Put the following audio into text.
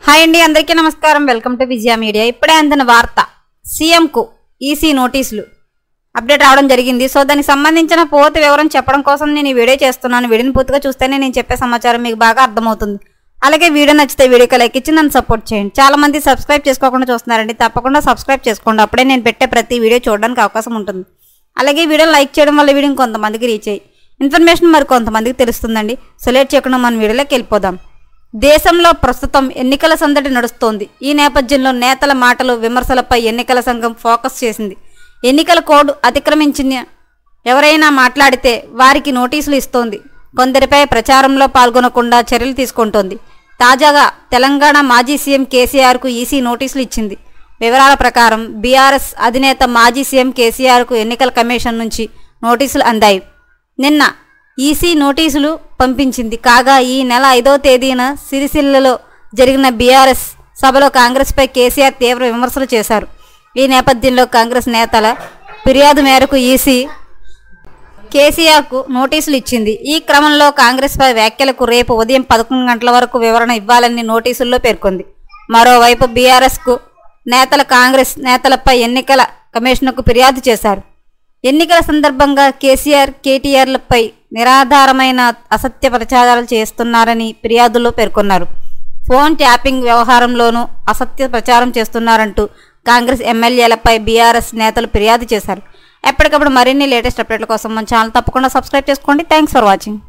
Hi అండి, అందరికీ నమస్కారం. Welcome to Vijaya media. ఇప్పుడే అందిన వార్త, సీఎంకు ఈసీ నోటీసులు అప్డేట్ రావడం జరిగింది. సో దానికి సంబంధించిన పూర్తి వివరం చెప్పడం కోసం నేను ఈ వీడియో చేస్తున్నాను. వీడియోని పూర్తిగా చూస్తేనే నేను చెప్పే సమాచారం మీకు బాగా అర్థమవుతుంది. అలాగే వీడియో నచ్చితే వీడియోకి లైక్ ఇచ్చి నన్ను సపోర్ట్ చేయండి. చాలా మంది సబ్స్క్రైబ్ చేసుకోకుండా చూస్తున్నారండి, తప్పకుండా సబ్స్క్రైబ్ చేసుకోండి. అప్పుడే నేను పెట్టే ప్రతి వీడియో చూడడానికి అవకాశం ఉంటుంది. అలాగే వీడియో లైక్ చేయడం వల్ల వీడియో కొంతమందికి రీచ్ అయ్యి ఇన్ఫర్మేషన్ మరి కొంతమందికి తెలుస్తుందండి. సో లేట్ చేయకుండా మన వీడియోలోకి వెళ్ళిపోదాం. దేశంలో ప్రస్తుతం ఎన్నికల సందడి నడుస్తోంది. ఈ నేపథ్యంలో నేతల మాటలు, విమర్శలపై ఎన్నికల సంఘం ఫోకస్ చేసింది. ఎన్నికల కోడ్ అతిక్రమించిన ఎవరైనా మాట్లాడితే వారికి నోటీసులు ఇస్తోంది. కొందరిపై ప్రచారంలో పాల్గొనకుండా చర్యలు తీసుకుంటోంది. తాజాగా తెలంగాణ మాజీ సీఎం కేసీఆర్కు ఈసీ నోటీసులు ఇచ్చింది. వివరాల ప్రకారం బీఆర్ఎస్ అధినేత మాజీ సీఎం కేసీఆర్కు ఎన్నికల కమిషన్ నుంచి నోటీసులు అందాయి. నిన్న ఈసీ నోటీసులు పంపించింది. కాగా ఈ నెల 5వ తేదీన సిరిసిల్లలో జరిగిన బీఆర్ఎస్ సభలో కాంగ్రెస్పై కేసీఆర్ తీవ్ర విమర్శలు చేశారు. ఈ నేపథ్యంలో కాంగ్రెస్ నేతల ఫిర్యాదు మేరకు ఈసీ కేసీఆర్కు నోటీసులు ఇచ్చింది. ఈ క్రమంలో కాంగ్రెస్పై వ్యాఖ్యలకు రేపు ఉదయం 11 గంటల వరకు వివరణ ఇవ్వాలని నోటీసుల్లో పేర్కొంది. మరోవైపు బీఆర్ఎస్కు నేతల కాంగ్రెస్ నేతలపై ఎన్నికల కమిషన్కు ఫిర్యాదు చేశారు. ఎన్నికల సందర్భంగా కేసీఆర్, కేటీఆర్లపై నిరాధారమైన అసత్య ప్రచారాలు చేస్తున్నారని ఫిర్యాదులో పేర్కొన్నారు. ఫోన్ ట్యాపింగ్ వ్యవహారంలోనూ అసత్య ప్రచారం చేస్తున్నారంటూ కాంగ్రెస్ ఎమ్మెల్యేలపై బీఆర్ఎస్ నేతలు ఫిర్యాదు చేశారు. ఎప్పటికప్పుడు మరిన్ని లేటెస్ట్ అప్డేట్ల కోసం మన ఛానల్ తప్పకుండా సబ్స్క్రైబ్ చేసుకోండి. Thanks for watching.